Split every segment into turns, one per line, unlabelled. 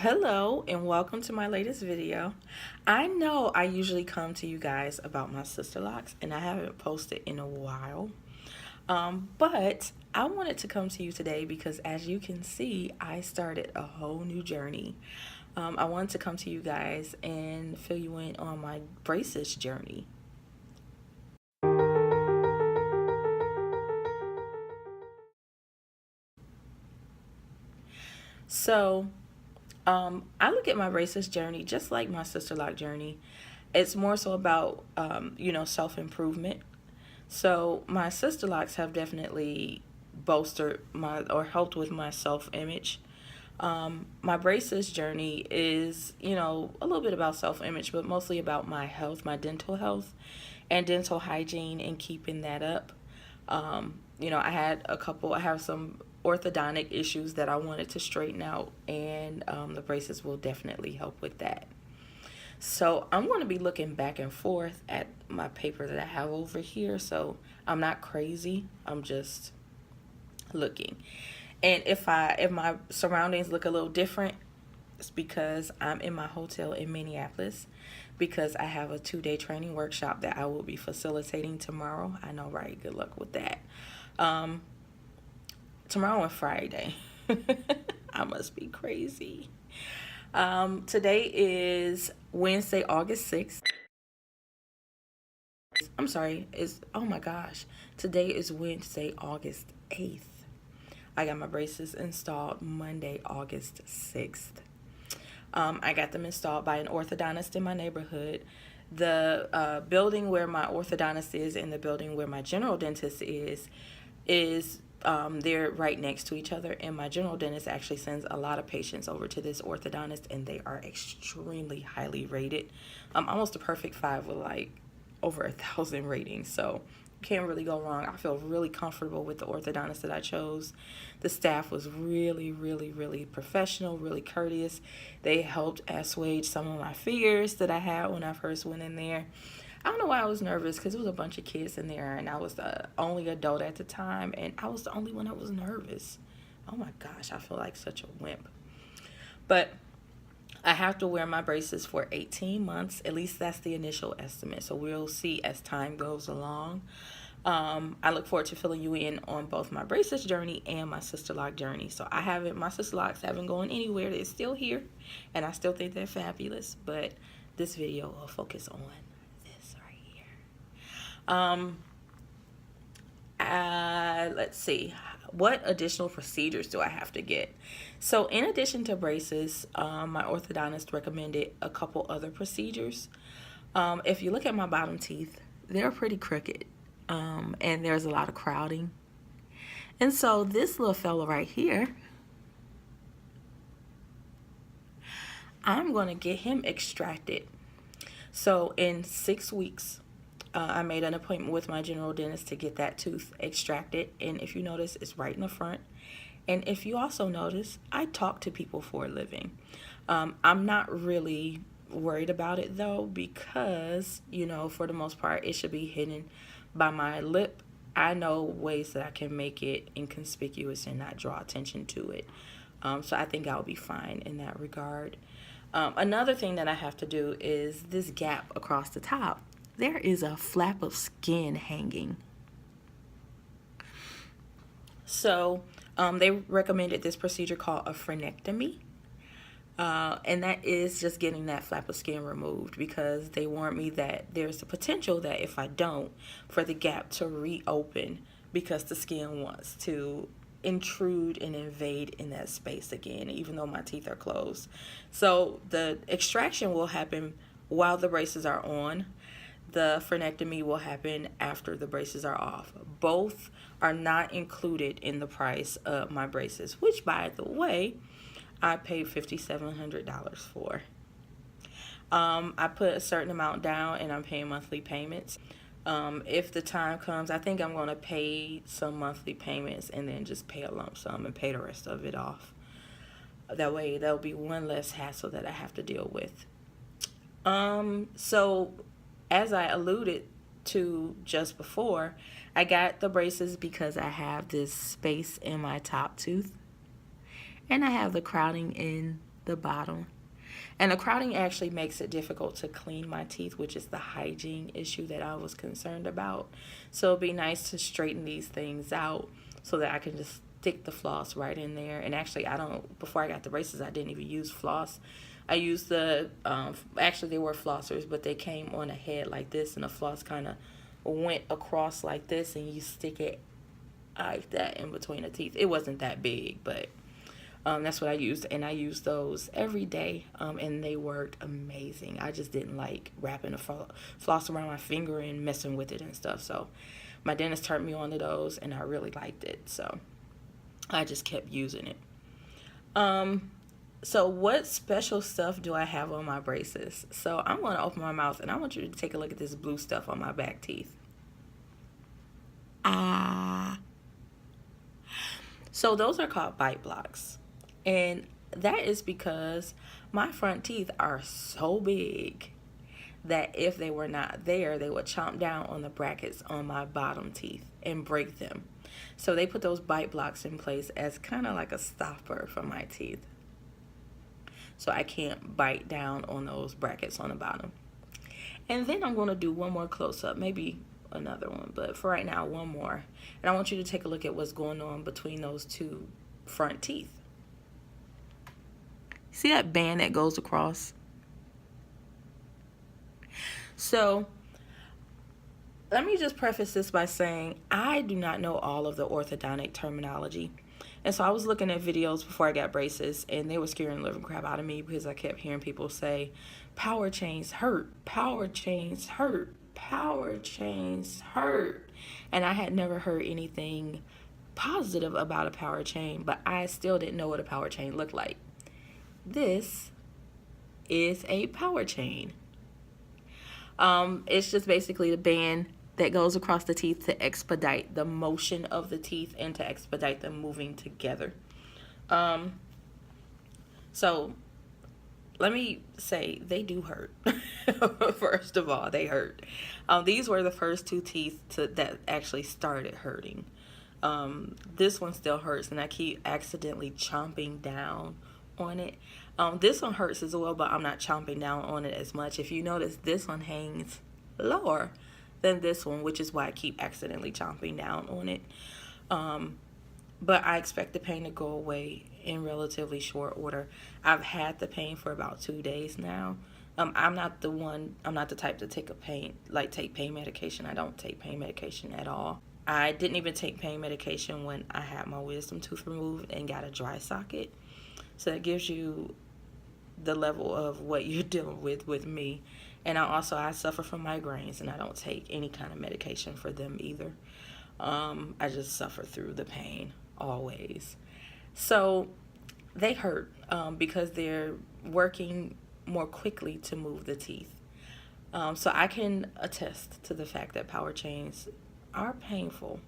Hello and welcome to my latest video. I know I usually come to you guys about my sister locks and I haven't posted in a while. But I wanted to come to you today because as you can see, I started a whole new journey. I wanted to come to you guys and fill you in on my braces journey. So, I look at my braces journey just like my sister lock journey. It's more so about, self-improvement. So my sister locks have definitely bolstered my or helped with my self-image. My braces journey is, a little bit about self-image, but mostly about my health, my dental health, and dental hygiene, and keeping that up. I have some orthodontic issues that I wanted to straighten out, and the braces will definitely help with that. So I'm going to be looking back and forth at my paper that I have over here. So I'm not crazy. I'm just looking. And if my surroundings look a little different, it's because I'm in my hotel in Minneapolis because I have a 2-day training workshop that I will be facilitating tomorrow. I know, right? Good luck with that. Tomorrow and Friday. I must be crazy. Today is Wednesday, August 6th. I'm sorry, oh my gosh. Today is Wednesday, August 8th. I got my braces installed Monday, August 6th. I got them installed by an orthodontist in my neighborhood. The building where my orthodontist is and the building where my general dentist is they're right next to each other, and my general dentist actually sends a lot of patients over to this orthodontist, and they are extremely highly rated. Almost a perfect 5 with like over 1,000 ratings, so can't really go wrong. I feel really comfortable with the orthodontist that I chose. The staff was really, really, really professional, really courteous. They helped assuage some of my fears that I had when I first went in there. I don't know why I was nervous because it was a bunch of kids in there and I was the only adult at the time and I was the only one that was nervous. Oh my gosh, I feel like such a wimp. But I have to wear my braces for 18 months. At least that's the initial estimate. So we'll see as time goes along. I look forward to filling you in on both my braces journey and my sister lock journey. So my sister locks haven't gone anywhere. They're still here and I still think they're fabulous. But this video will focus on this right here. Let's see. What additional procedures do I have to get? So in addition to braces, my orthodontist recommended a couple other procedures. If you look at my bottom teeth, they're pretty crooked, and there's a lot of crowding. And so this little fella right here, I'm going to get him extracted. So in 6 weeks, I made an appointment with my general dentist to get that tooth extracted. And if you notice, it's right in the front. And if you also notice, I talk to people for a living. I'm not really worried about it though, because, for the most part, it should be hidden by my lip. I know ways that I can make it inconspicuous and not draw attention to it. So I think I'll be fine in that regard. Another thing that I have to do is this gap across the top. There is a flap of skin hanging. So they recommended this procedure called a frenectomy. And that is just getting that flap of skin removed because they warned me that there's a potential that if I don't, for the gap to reopen because the skin wants to intrude and invade in that space again, even though my teeth are closed. So the extraction will happen while the braces are on. The frenectomy will happen after the braces are off. Both are not included in the price of my braces, which, by the way, I paid $5,700 for. I put a certain amount down and I'm paying monthly payments. If the time comes, I think I'm going to pay some monthly payments and then just pay a lump sum and pay the rest of it off. That way, there'll be one less hassle that I have to deal with. So as I alluded to just before, I got the braces because I have this space in my top tooth and I have the crowding in the bottom. And the crowding actually makes it difficult to clean my teeth, which is the hygiene issue that I was concerned about. So it'd be nice to straighten these things out so that I can just stick the floss right in there. And actually, before I got the braces, I didn't even use floss. I used actually they were flossers, but they came on a head like this, and the floss kind of went across like this, and you stick it like that in between the teeth. It wasn't that big, but that's what I used, and I used those every day, and they worked amazing. I just didn't like wrapping a floss around my finger and messing with it and stuff, so my dentist turned me on to those, and I really liked it, so I just kept using it. So what special stuff do I have on my braces? So I'm going to open my mouth, and I want you to take a look at this blue stuff on my back teeth. So those are called bite blocks. And that is because my front teeth are so big that if they were not there, they would chomp down on the brackets on my bottom teeth and break them. So they put those bite blocks in place as kind of like a stopper for my teeth, so I can't bite down on those brackets on the bottom. And then I'm going to do one more close-up, maybe another one, but for right now, one more. And I want you to take a look at what's going on between those two front teeth. See that band that goes across? So let me just preface this by saying I do not know all of the orthodontic terminology. And so I was looking at videos before I got braces, and they were scaring the living crap out of me because I kept hearing people say, power chains hurt, power chains hurt, power chains hurt. And I had never heard anything positive about a power chain, but I still didn't know what a power chain looked like. This is a power chain. It's just basically the band that goes across the teeth to expedite the motion of the teeth and to expedite them moving together. So let me say they do hurt. First of all, they hurt. These were the first two teeth that actually started hurting. This one still hurts, and I keep accidentally chomping down on it. This one hurts as well, but I'm not chomping down on it as much. If you notice, this one hangs lower than this one, which is why I keep accidentally chomping down on it. But I expect the pain to go away in relatively short order. I've had the pain for about 2 days now. I'm not the type to take pain medication. I don't take pain medication at all. I didn't even take pain medication when I had my wisdom tooth removed and got a dry socket. So that gives you the level of what you're dealing with me. And I suffer from migraines, and I don't take any kind of medication for them either. I just suffer through the pain always. So they hurt because they're working more quickly to move the teeth. So I can attest to the fact that power chains are painful,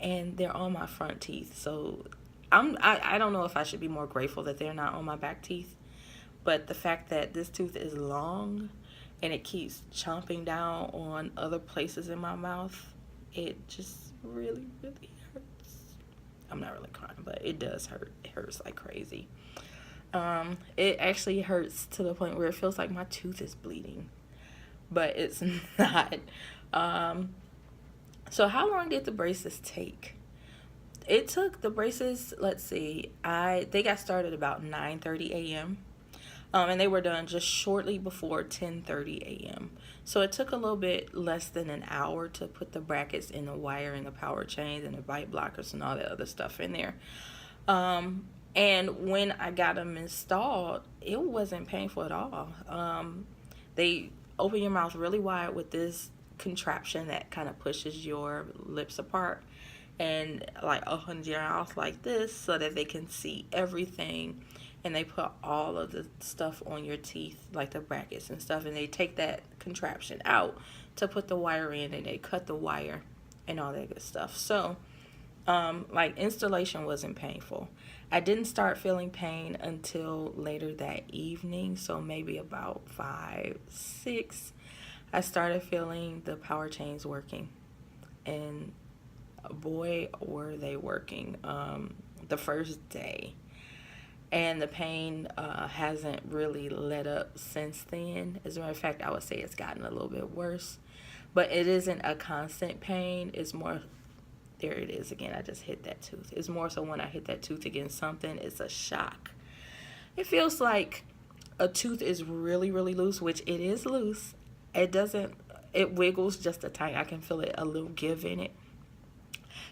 and they're on my front teeth. So I don't know if I should be more grateful that they're not on my back teeth, but the fact that this tooth is long and it keeps chomping down on other places in my mouth, it just really, really hurts. I'm not really crying, but it does hurt. It hurts like crazy. It actually hurts to the point where it feels like my tooth is bleeding, but it's not. So how long did the braces take? It took the braces, let's see, they got started about 9:30 a.m. And they were done just shortly before 10:30 a.m. So it took a little bit less than an hour to put the brackets and the wire and the power chains and the bite blockers and all that other stuff in there. And when I got them installed, it wasn't painful at all. They open your mouth really wide with this contraption that kind of pushes your lips apart and like opens your mouth like this so that they can see everything. And they put all of the stuff on your teeth, like the brackets and stuff, and they take that contraption out to put the wire in, and they cut the wire and all that good stuff. So like installation wasn't painful. I didn't start feeling pain until later that evening, so maybe about 5, 6, I started feeling the power chains working, and boy were they working. The first day and the pain hasn't really let up since then. As a matter of fact, I would say it's gotten a little bit worse, but it isn't a constant pain. It's more, there it is again, I just hit that tooth. It's more so when I hit that tooth against something, it's a shock. It feels like a tooth is really, really loose, which it is loose. It doesn't, it wiggles just a tiny. I can feel it, a little give in it.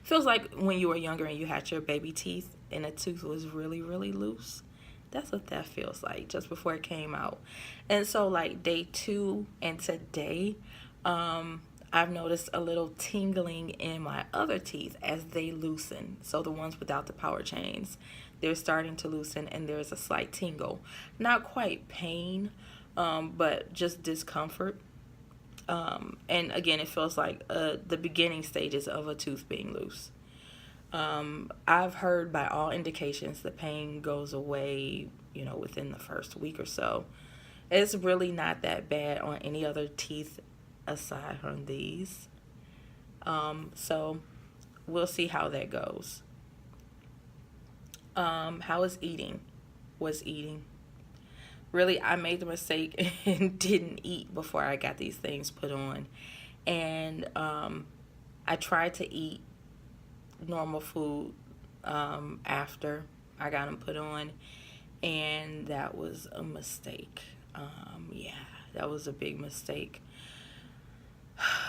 Feels like when you were younger and you had your baby teeth and a tooth was really, really loose. That's what that feels like just before it came out. And so like day 2 and today, I've noticed a little tingling in my other teeth as they loosen. So the ones without the power chains, they're starting to loosen and there's a slight tingle. Not quite pain, but just discomfort. And again, it feels like the beginning stages of a tooth being loose. I've heard by all indications the pain goes away, within the first week or so. It's really not that bad on any other teeth aside from these. So we'll see how that goes. How is eating? Was eating. Really, I made the mistake and didn't eat before I got these things put on. And I tried to eat normal food after I got them put on. And that was a mistake. Yeah, that was a big mistake.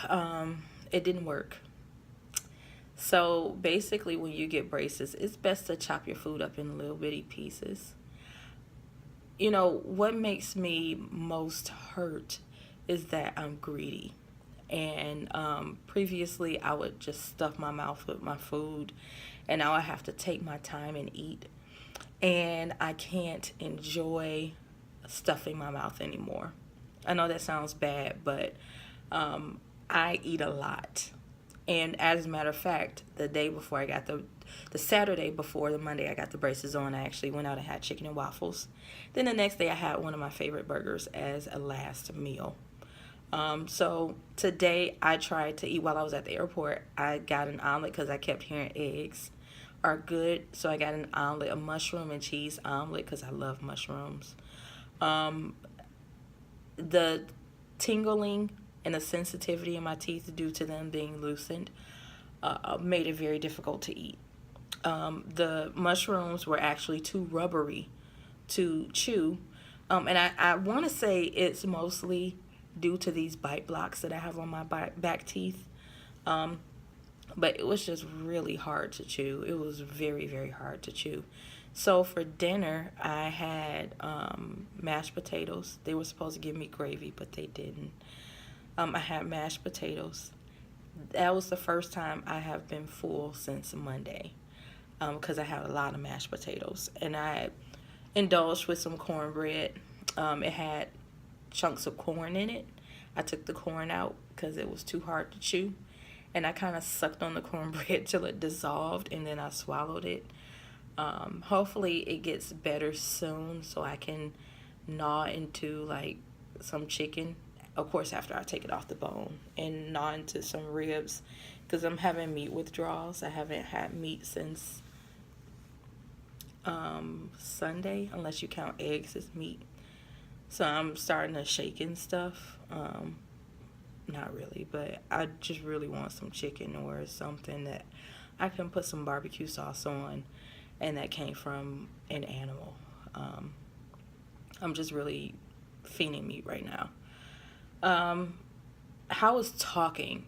It didn't work. So basically, when you get braces, it's best to chop your food up in little bitty pieces. What makes me most hurt is that I'm greedy. And previously, I would just stuff my mouth with my food, and now I have to take my time and eat. And I can't enjoy stuffing my mouth anymore. I know that sounds bad, but I eat a lot. And as a matter of fact, the day before I got the Saturday before the Monday I got the braces on, I actually went out and had chicken and waffles. Then the next day I had one of my favorite burgers as a last meal. So today I tried to eat while I was at the airport. I got an omelet because I kept hearing eggs are good. So I got an omelet, a mushroom and cheese omelet because I love mushrooms. The tingling and the sensitivity in my teeth due to them being loosened made it very difficult to eat. The mushrooms were actually too rubbery to chew. And I want to say it's mostly due to these bite blocks that I have on my back teeth. But it was just really hard to chew. It was very, very hard to chew. So for dinner, I had mashed potatoes. They were supposed to give me gravy, but they didn't. I had mashed potatoes. That was the first time I have been full since Monday, because I had a lot of mashed potatoes. And I indulged with some cornbread. It had chunks of corn in it. I took the corn out because it was too hard to chew. And I kind of sucked on the cornbread till it dissolved, and then I swallowed it. Hopefully it gets better soon so I can gnaw into like some chicken. Of course, after I take it off the bone, and gnaw into some ribs, because I'm having meat withdrawals. I haven't had meat since Sunday, unless you count eggs as meat. So I'm starting to shake and stuff. Not really, but I just really want some chicken or something that I can put some barbecue sauce on, and that came from an animal. I'm just really fiending meat right now. How is talking?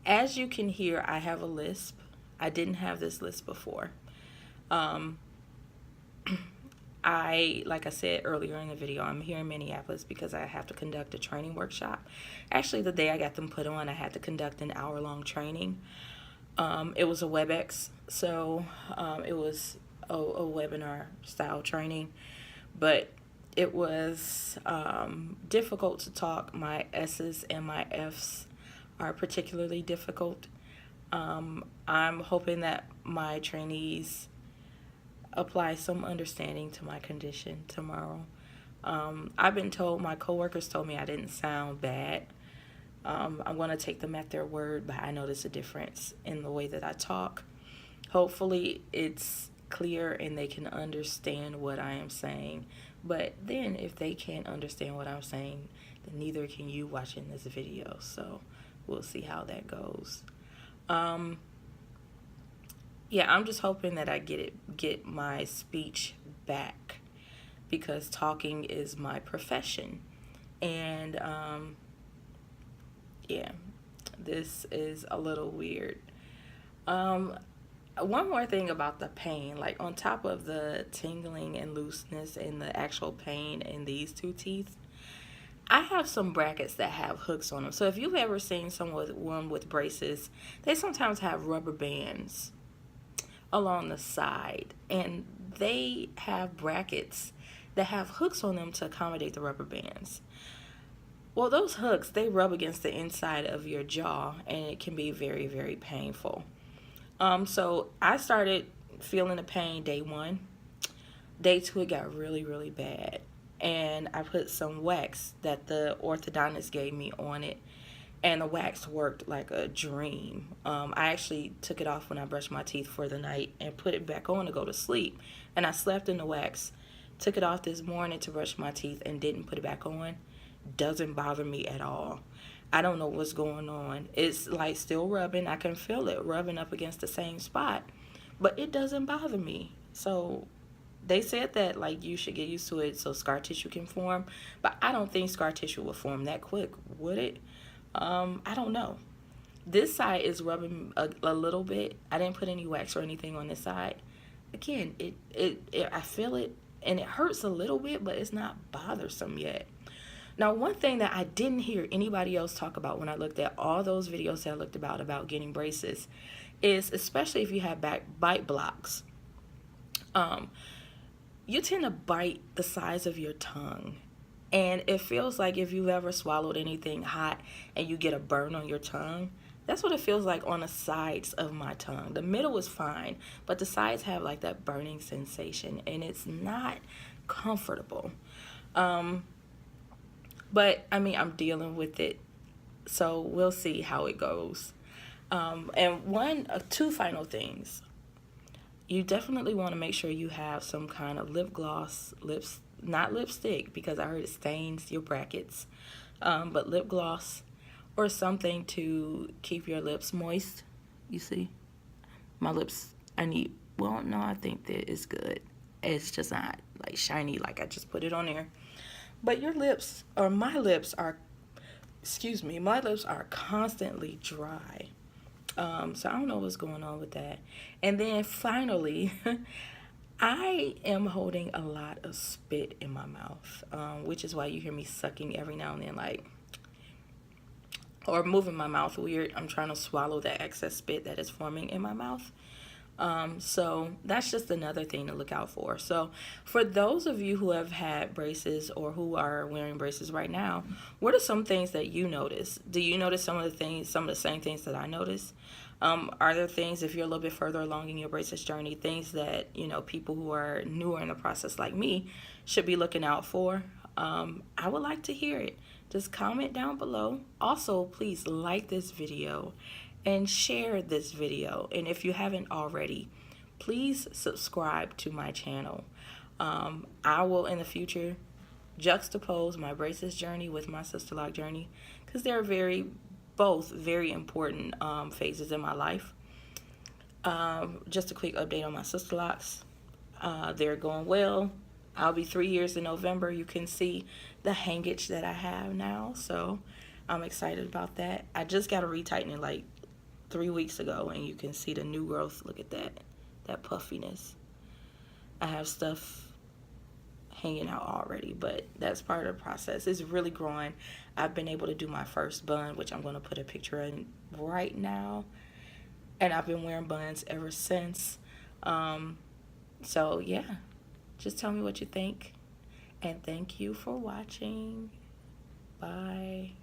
As you can hear, I have a lisp. I didn't have this lisp before. Like I said earlier in the video, I'm here in Minneapolis because I have to conduct a training workshop. Actually, the day I got them put on, I had to conduct an hour-long training. It was a WebEx, so it was a webinar-style training, but it was difficult to talk. My S's and my F's are particularly difficult. I'm hoping that my trainees apply some understanding to my condition tomorrow. I've been told, my coworkers told me I didn't sound bad. I'm going to take them at their word, but I notice a difference in the way that I talk. Hopefully it's clear and they can understand what I am saying. But then if they can't understand what I'm saying, then neither can you watching this video. So we'll see how that goes. Yeah, I'm just hoping that I get my speech back, because talking is my profession. And yeah, this is a little weird. One more thing about the pain, like on top of the tingling and looseness and the actual pain in these two teeth, I have some brackets that have hooks on them. So if you've ever seen someone with braces, they sometimes have rubber bands along the side, and they have brackets that have hooks on them to accommodate the rubber bands. Well, those hooks, they rub against the inside of your jaw, and it can be very, very painful. So I started feeling the pain day 1. Day 2, it got really, really bad. And I put some wax that the orthodontist gave me on it. And the wax worked like a dream. I actually took it off when I brushed my teeth for the night and put it back on to go to sleep. And I slept in the wax. Took it off this morning to brush my teeth and didn't put it back on. Doesn't bother me at all. I don't know what's going on. It's like still rubbing. I can feel it rubbing up against the same spot, but it doesn't bother me. So they said that like you should get used to it so scar tissue can form, but I don't think scar tissue will form that quick, would it? I don't know. This side is rubbing a little bit. I didn't put any wax or anything on this side. Again, I feel it, and it hurts a little bit, but it's not bothersome yet. Now, one thing that I didn't hear anybody else talk about when I looked at all those videos that I looked about getting braces is, especially if you have bite blocks, you tend to bite the size of your tongue. And it feels like if you've ever swallowed anything hot and you get a burn on your tongue, that's what it feels like on the sides of my tongue. The middle is fine, but the sides have like that burning sensation, and it's not comfortable. But, I mean, I'm dealing with it, so we'll see how it goes. And two final things. You definitely want to make sure you have some kind of lip gloss, not lipstick, because I heard it stains your brackets, but lip gloss or something to keep your lips moist. You see? My lips, I think that is good. It's just not, like, shiny like I just put it on there. But my lips are constantly dry. So I don't know what's going on with that. And then finally, I am holding a lot of spit in my mouth, which is why you hear me sucking every now and then, like, or moving my mouth weird. I'm trying to swallow that excess spit that is forming in my mouth. So that's just another thing to look out for. So for those of you who have had braces or who are wearing braces right now, what are some things that you notice? Do you notice some of the same things that I notice? Are there things, if you're a little bit further along in your braces journey, things that, people who are newer in the process like me should be looking out for? I would like to hear it. Just comment down below. Also, please like this video and share this video. And if you haven't already, please subscribe to my channel. I will in the future juxtapose my braces journey with my Sisterlock journey, because they're both very important phases in my life. Just a quick update on my Sisterlocks. They're going well. I'll be 3 years in November. You can see the hangage that I have now, so I'm excited about that. I just got a retightening like 3 weeks ago, and you can see the new growth. Look at that puffiness. I have stuff hanging out already, but that's part of the process. It's really growing. I've been able to do my first bun, which I'm going to put a picture in right now, and I've been wearing buns ever since. So yeah, just tell me what you think, and thank you for watching. Bye.